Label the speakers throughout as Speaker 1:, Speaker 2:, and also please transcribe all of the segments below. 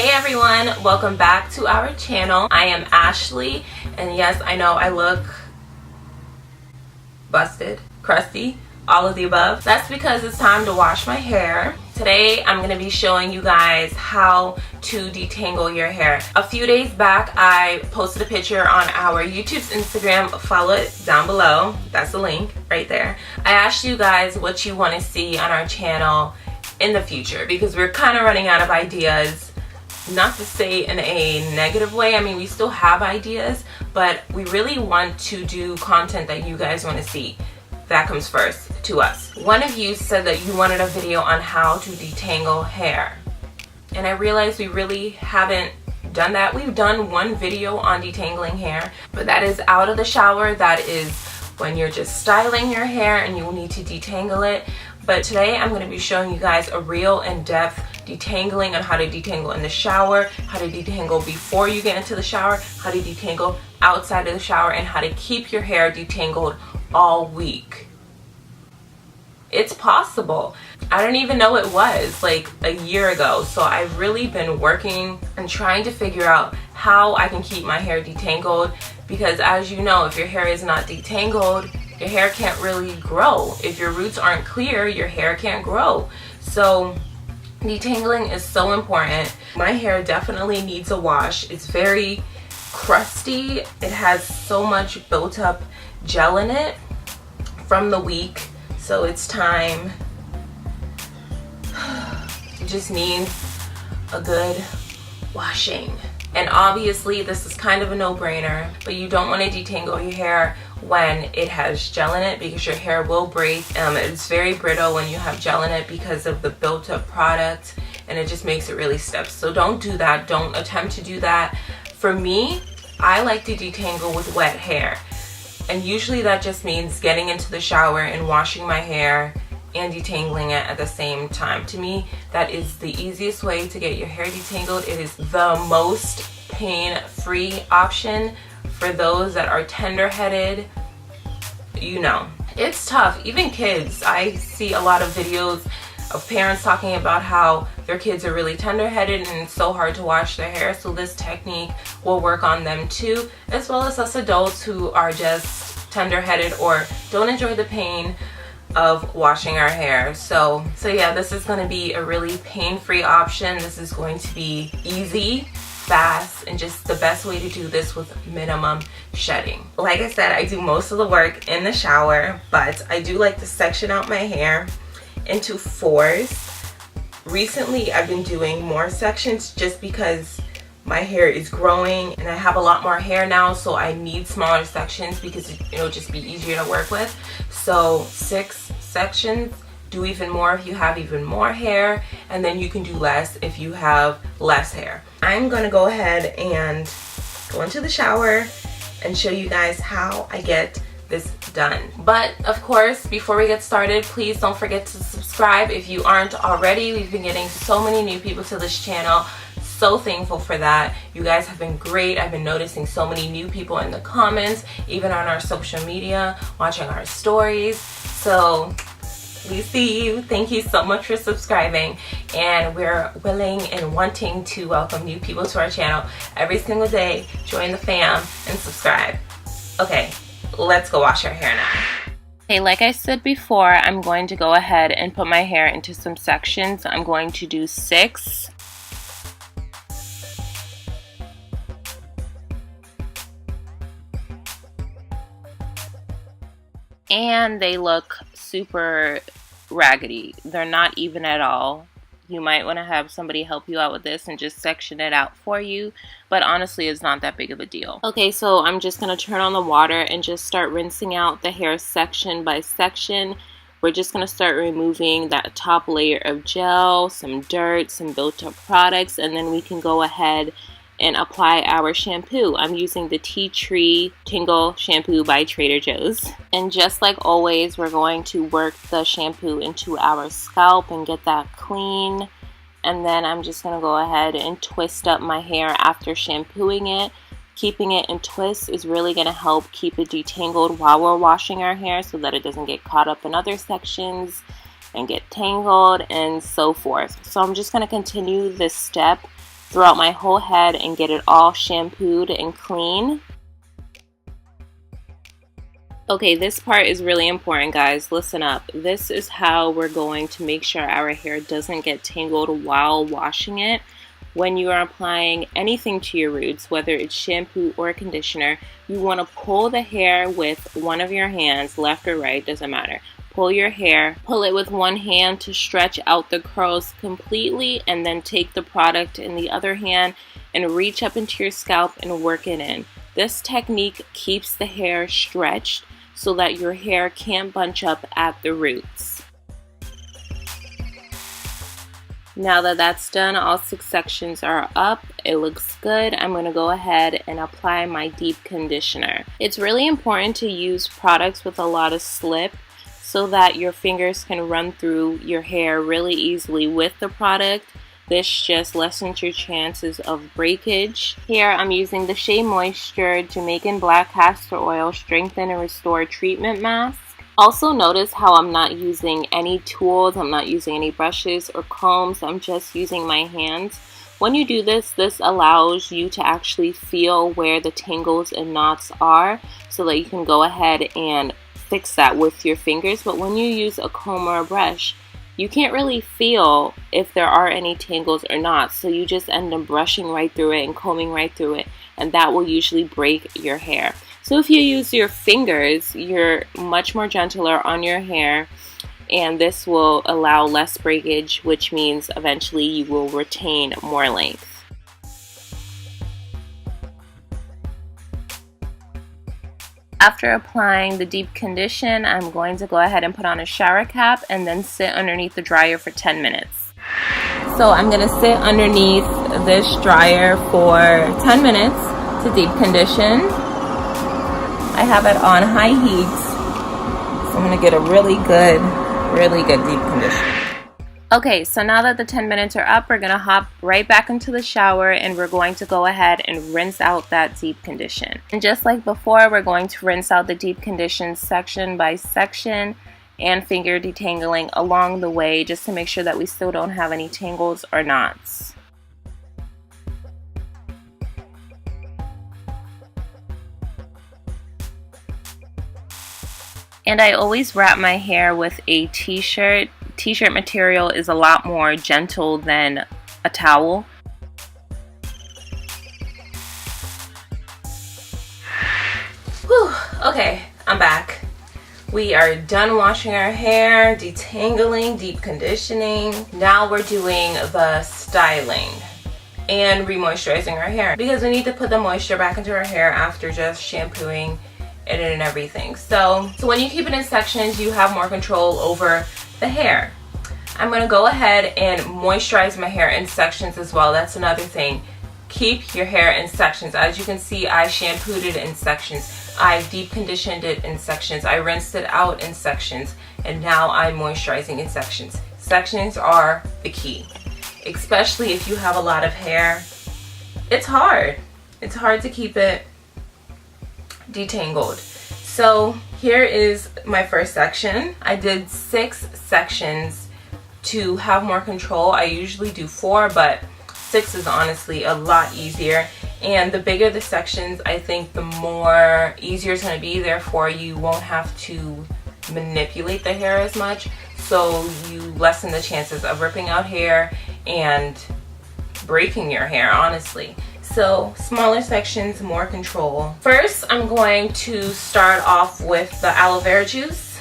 Speaker 1: Hey everyone, welcome back to our channel. I am Ashley, and yes, I know I look busted, crusty, all of the above. That's because it's time to wash my hair. Today I'm going to be showing you guys how to detangle your hair. A few days back I posted a picture on our YouTube's Instagram. Follow it down below. That's the link right there. I asked you guys what you want to see on our channel in the future because we're kind of running out of ideas. Not to say in a negative way, I mean we still have ideas, but we really want to do content that you guys want to see. That comes first to us. One of you said that you wanted a video on how to detangle hair, and I realized we really haven't done that. We've done one video on detangling hair, but that is out of the shower. That is when you're just styling your hair and you will need to detangle it. But today I'm going to be showing you guys a real in-depth detangling on how to detangle in the shower, how to detangle before you get into the shower, how to detangle outside of the shower, and how to keep your hair detangled all week. It's possible. I don't even know it was like a year ago, so I've really been working and trying to figure out how I can keep my hair detangled, because as you know, if your hair is not detangled, your hair can't really grow. If your roots aren't clear, your hair can't grow. So detangling is so important. My hair definitely needs a wash. It's very crusty. It has so much built up gel in it from the week, so it's time. It just needs a good washing. And obviously this is kind of a no-brainer, but you don't want to detangle your hair when it has gel in it, because your hair will break. It's very brittle when you have gel in it because of the built-up product, and it just makes it really stiff. So don't do that. Don't attempt to do that. For me, I like to detangle with wet hair, and usually that just means getting into the shower and washing my hair and detangling it at the same time. To me, that is the easiest way to get your hair detangled. It is the most pain-free option for those that are tender-headed. You know, it's tough. Even kids, I see a lot of videos of parents talking about how their kids are really tender-headed and it's so hard to wash their hair, so this technique will work on them too, as well as us adults who are just tender-headed or don't enjoy the pain of washing our hair. So yeah, this is going to be a really pain-free option. This is going to be easy, fast, and just the best way to do this with minimum shedding. Like I said, I do most of the work in the shower, but I do like to section out my hair into fours. Recently I've been doing more sections just because my hair is growing and I have a lot more hair now, so I need smaller sections because it'll just be easier to work with. So 6 sections. Do even more if you have even more hair, and then you can do less if you have less hair. I'm gonna go ahead and go into the shower and show you guys how I get this done. But of course, before we get started, please don't forget to subscribe if you aren't already. We've been getting so many new people to this channel. So thankful for that. You guys have been great. I've been noticing so many new people in the comments, even on our social media, watching our stories. So we see you. Thank you so much for subscribing, and we're willing and wanting to welcome new people to our channel every single day. Join the fam and subscribe. Okay, let's go wash our hair now. Okay, like I said before, I'm going to go ahead and put my hair into some sections. I'm going to do 6. And they look super raggedy. They're not even at all. You might want to have somebody help you out with this and just section it out for you, but honestly it's not that big of a deal. Okay, so I'm just going to turn on the water and just start rinsing out the hair section by section. We're just going to start removing that top layer of gel, some dirt, some built up products, and then we can go ahead and apply our shampoo. I'm using the Tea Tree Tingle shampoo by Trader Joe's. And just like always, we're going to work the shampoo into our scalp and get that clean. And then I'm just gonna go ahead and twist up my hair after shampooing it. Keeping it in twists is really gonna help keep it detangled while we're washing our hair so that it doesn't get caught up in other sections and get tangled and so forth. So I'm just gonna continue this step throughout my whole head and get it all shampooed and clean. Okay, this part is really important, guys. Listen up. This is how we're going to make sure our hair doesn't get tangled while washing it. When you are applying anything to your roots, whether it's shampoo or conditioner, you want to pull the hair with one of your hands, left or right, doesn't matter. Pull your hair, pull it with one hand to stretch out the curls completely, and then take the product in the other hand and reach up into your scalp and work it in. This technique keeps the hair stretched so that your hair can't bunch up at the roots. Now that that's done, all 6 sections are up, it looks good. I'm going to go ahead and apply my deep conditioner. It's really important to use products with a lot of slip so that your fingers can run through your hair really easily with the product. This just lessens your chances of breakage. Here I'm using the Shea Moisture Jamaican Black Castor Oil Strengthen and Restore Treatment Mask. Also notice how I'm not using any tools, I'm not using any brushes or combs, I'm just using my hands. When you do this, this allows you to actually feel where the tangles and knots are so that you can go ahead and fix that with your fingers. But when you use a comb or a brush, you can't really feel if there are any tangles or not, so you just end up brushing right through it and combing right through it, and that will usually break your hair. So if you use your fingers, you're much more gentler on your hair, and this will allow less breakage, which means eventually you will retain more length. After applying the deep condition, I'm going to go ahead and put on a shower cap and then sit underneath the dryer for 10 minutes. So I'm going to sit underneath this dryer for 10 minutes to deep condition. I have it on high heat, so I'm going to get a really good deep condition. Okay, so now that the 10 minutes are up, we're going to hop right back into the shower and we're going to go ahead and rinse out that deep condition. And just like before, we're going to rinse out the deep condition section by section and finger detangling along the way just to make sure that we still don't have any tangles or knots. And I always wrap my hair with a t-shirt. T-shirt material is a lot more gentle than a towel. Whew, okay, I'm back. We are done washing our hair, detangling, deep conditioning. Now we're doing the styling and re-moisturizing our hair because we need to put the moisture back into our hair after just shampooing it and everything. So when you keep it in sections, you have more control over the hair. I'm going to go ahead and moisturize my hair in sections as well. That's another thing. Keep your hair in sections. As you can see, I shampooed it in sections. I deep conditioned it in sections. I rinsed it out in sections. And now I'm moisturizing in sections. Sections are the key. Especially if you have a lot of hair. It's hard. It's hard to keep it detangled. So here is my first section. I did 6 sections to have more control. I usually do 4, but 6 is honestly a lot easier. And the bigger the sections, I think the more easier it's going to be. Therefore, you won't have to manipulate the hair as much. So you lessen the chances of ripping out hair and breaking your hair, honestly. So smaller sections, more control. First, I'm going to start off with the aloe vera juice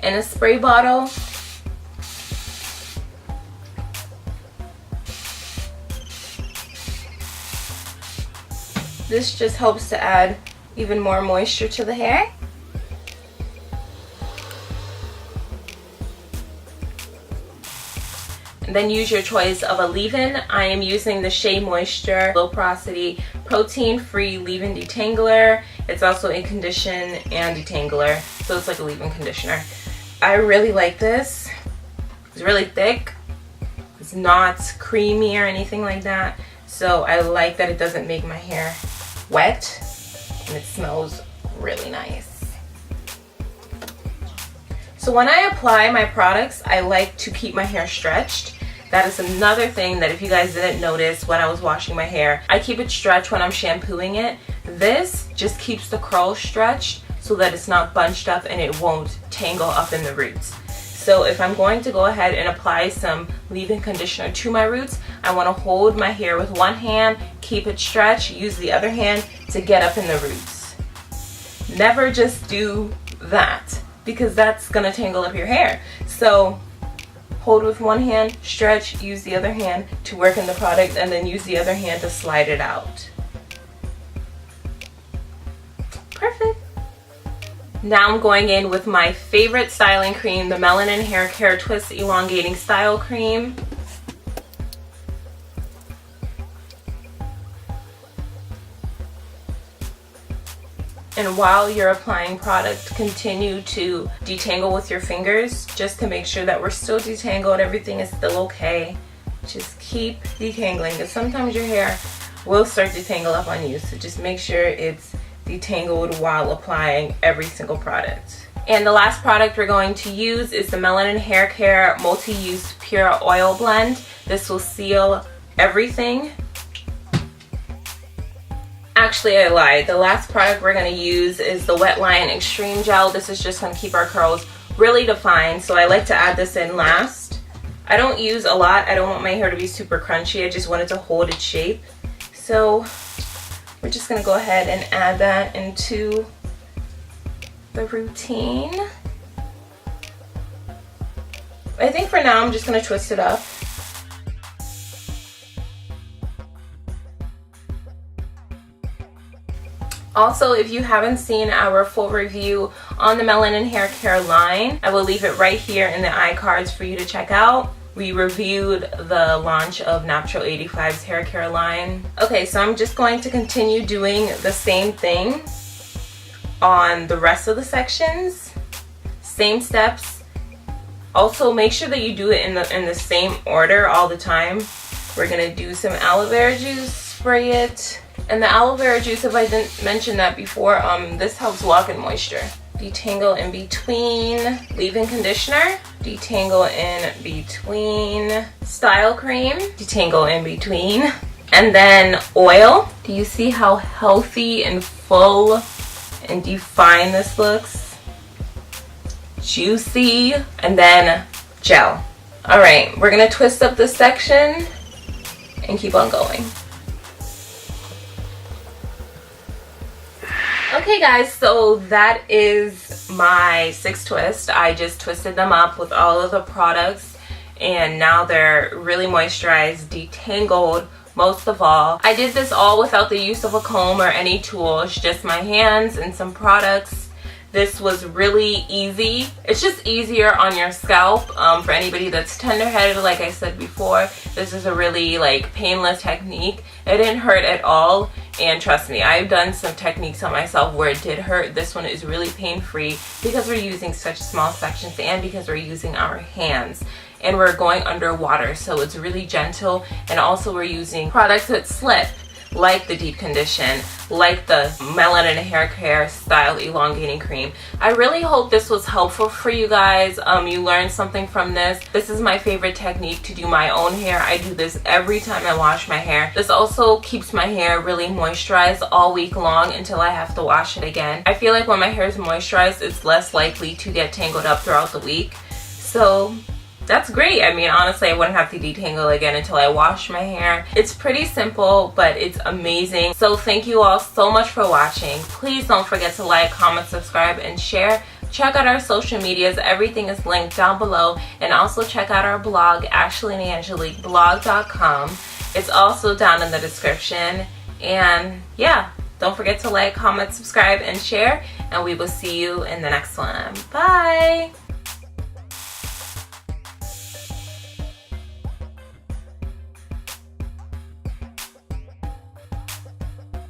Speaker 1: in a spray bottle. This just helps to add even more moisture to the hair. And then use your choice of a leave-in. I am using the Shea Moisture Low Porosity Protein-Free Leave-In Detangler. It's also a condition and detangler, so it's like a leave-in conditioner. I really like this. It's really thick. It's not creamy or anything like that. So I like that it doesn't make my hair wet, and it smells really nice. So when I apply my products, I like to keep my hair stretched. That is another thing that if you guys didn't notice when I was washing my hair, I keep it stretched when I'm shampooing it. This just keeps the curls stretched so that it's not bunched up and it won't tangle up in the roots. So if I'm going to go ahead and apply some leave-in conditioner to my roots, I want to hold my hair with one hand, keep it stretched, use the other hand to get up in the roots. Never just do that, because that's going to tangle up your hair. So hold with one hand, stretch, use the other hand to work in the product, and then use the other hand to slide it out. Perfect. Now I'm going in with my favorite styling cream, the Melanin Hair Care Twist Elongating Style Cream. And while you're applying product, continue to detangle with your fingers just to make sure that we're still detangled, everything is still okay. Just keep detangling, because sometimes your hair will start to tangle up on you, so just make sure it's detangled while applying every single product. And the last product we're going to use is the Melanin Hair Care Multi-Use Pure Oil Blend. This will seal everything. Actually, I lied. The last product we're going to use is the Wet Line Extreme Gel. This is just going to keep our curls really defined, so I like to add this in last. I don't use a lot. I don't want my hair to be super crunchy. I just want it to hold its shape. So we're just going to go ahead and add that into the routine. I think for now I'm just going to twist it up. Also, if you haven't seen our full review on the Melanin Hair Care line, I will leave it right here in the iCards for you to check out. We reviewed the launch of Natural 85's hair care line. Okay, so I'm just going to continue doing the same thing on the rest of the sections. Same steps. Also, make sure that you do it in the same order all the time. We're gonna do some aloe vera juice, spray it. And the aloe vera juice, if I didn't mention that before, this helps lock in moisture. Detangle in between, leave-in conditioner, detangle in between, style cream, detangle in between, and then oil. Do you see how healthy and full and defined this looks? Juicy. And then gel. All right, we're gonna twist up this section and keep on going. Okay guys, so that is my 6 twists. I just twisted them up with all of the products, and now they're really moisturized, detangled most of all. I did this all without the use of a comb or any tools, just my hands and some products. This was really easy. It's just easier on your scalp. For anybody that's tender-headed, like I said before, this is a really painless technique. It didn't hurt at all, and trust me, I've done some techniques on myself where it did hurt. This one is really pain-free because we're using such small sections and because we're using our hands. And we're going underwater, so it's really gentle, and also we're using products that slip, like the Deep Condition, like the Melanin Hair Care Style Elongating Cream. I really hope this was helpful for you guys. You learned something from this. This is my favorite technique to do my own hair. I do this every time I wash my hair. This also keeps my hair really moisturized all week long until I have to wash it again. I feel like when my hair is moisturized, it's less likely to get tangled up throughout the week. So that's great. I mean, honestly, I wouldn't have to detangle again until I wash my hair. It's pretty simple, but it's amazing. So thank you all so much for watching. Please don't forget to like, comment, subscribe, and share. Check out our social medias. Everything is linked down below. And also check out our blog, ashleyandangeliqueblog.com. It's also down in the description. And yeah, don't forget to like, comment, subscribe, and share. And we will see you in the next one. Bye.